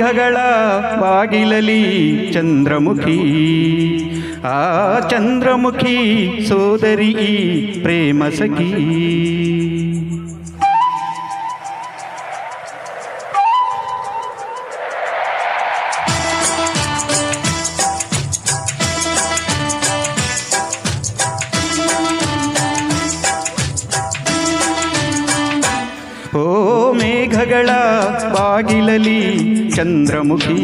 ಮೇಘಗಳ ಬಾಗಿಲಲಿ ಚಂದ್ರಮುಖಿ, ಆ ಚಂದ್ರಮುಖಿ ಸೋದರಿ ಪ್ರೇಮ ಸಖಿ. ಓ ಮೇಘಗಳ ಬಾಗಿಲಲಿ ಚಂದ್ರಮುಖಿ,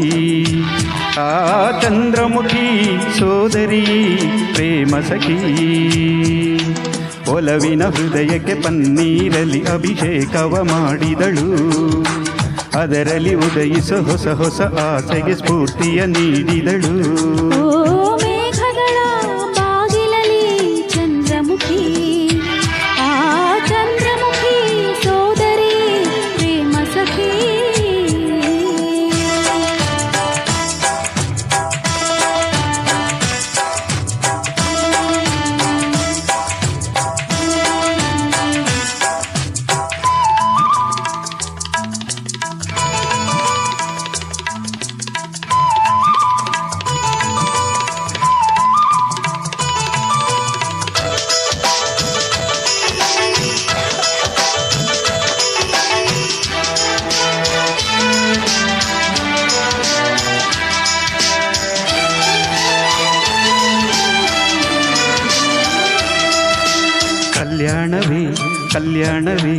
ಆ ಚಂದ್ರಮುಖಿ ಸೋದರಿ ಪ್ರೇಮ ಸಖಿ. ಒಲವಿನ ಹೃದಯಕ್ಕೆ ಪನ್ನೀರಲಿ ಅಭಿಷೇಕವ ಮಾಡಿದಳು, ಅದರಲ್ಲಿ ಉದಯಿಸೋ ಹೊಸ ಹೊಸ ಆಸೆಗೆ ಸ್ಫೂರ್ತಿಯ ನೀಡಿದಳು. ಕಲ್ಯಾಣವೇ ಕಲ್ಯಾಣವೇ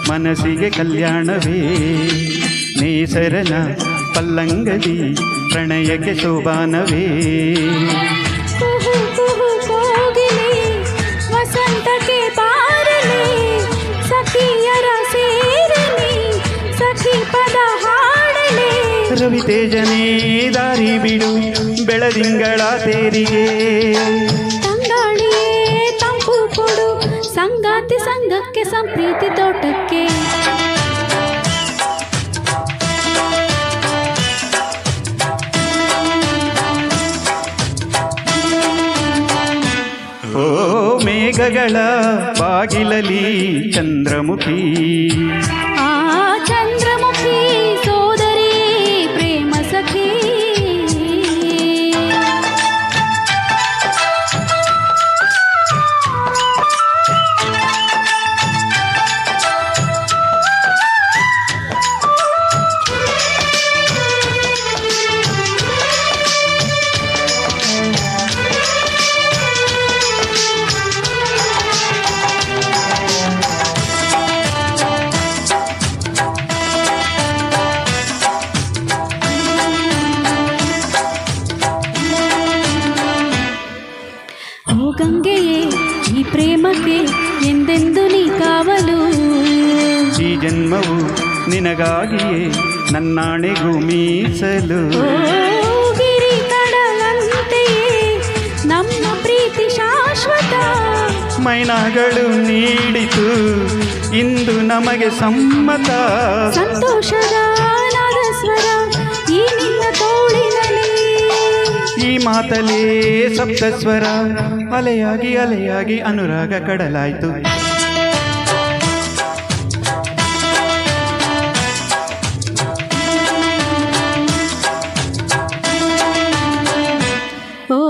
ಮನಸ್ಸಿಗೆ ಕಲ್ಯಾಣವೇ, ನೇಸರನ ಪಲ್ಲಂಗದಿ ಪ್ರಣಯಕ್ಕೆ ಶೋಭಾನವೇ. ವಸಂತಕ್ಕೆ ಬಾರಲಿ ಸಖಿಯರ ಸೇರಲಿ, ಸಖಿ ಪದ ಹಾಡಲಿ. ರವಿ ತೇಜನೇ ದಾರಿ ಬಿಡು ಬೆಳದಿಂಗಳ ತೇರಿಗೆ, ಸಂಗಾತಿ ಸಂಘಕ್ಕೆ ಸಂಪ್ರೀತಿ ತೋಟಕ್ಕೆ. ಓ ಮೇಘಗಳ ಬಾಗಿಲಲಿ ಚಂದ್ರಮುಖಿ, ಆ ಚಂದ್ರಮುಖಿ ಸೋದರಿ ಪ್ರೇಮ ಸಖಿ. ಗಂಗೆಯೇ ಈ ಪ್ರೇಮಕ್ಕೆ ಎಂದೆಂದು ನೀ ಕಾವಲು, ಈ ಜನ್ಮವು ನಿನಗಾಗಿಯೇ ನನ್ನಾಣೆಗೂ ಮೀಸಲು. ಗಿರಿ ಕಡಲಂತೆಯೇ ನಮ್ಮ ಪ್ರೀತಿ ಶಾಶ್ವತ, ಮೈನಾಗಳು ನೀಡಿತು ಇಂದು ನಮಗೆ ಸಮ್ಮತ. ಸಂತೋಷದ ನಾದಸ್ವರ ಈ ನಿನ್ನ ತೋಳಿನಲ್ಲಿ, ಈ ಮಾತಲೇ ಸಪ್ತಸ್ವರ ಅಲೆಯಾಗಿ ಅಲೆಯಾಗಿ ಅನುರಾಗ ಕಡಲಾಯ್ತು. ಓ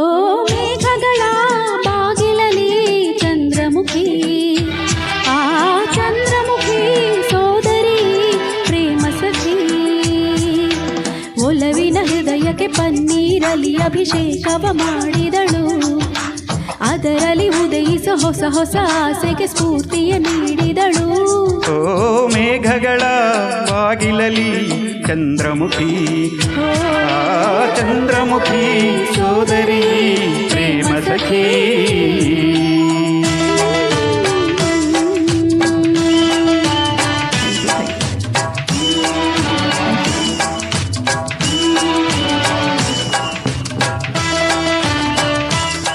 ಮೇಘಗಳ ಬಾಗಿಲಲಿ ಚಂದ್ರಮುಖಿ, ಆ ಚಂದ್ರಮುಖಿ ಸೋದರಿ ಪ್ರೇಮ ಸಖಿ. ಒಲವಿನ ಹೃದಯಕ್ಕೆ ಪನ್ನೀರಲಿ ಅಭಿಷೇಕವ ಮಾಡಿದಳು, ಅದರಲ್ಲಿ ಉದಯಿಸೋ ಹೊಸ ಹೊಸ ಆಸೆಗೆ ಸ್ಫೂರ್ತಿಯ ನೀಡಿದಳು. ಓ ಮೇಘಗಳ ಬಾಗಿಲಲಿ ಚಂದ್ರಮುಖಿ, ಆ ಚಂದ್ರಮುಖಿ ಸೋದರಿ ಪ್ರೇಮ ಸಖಿ.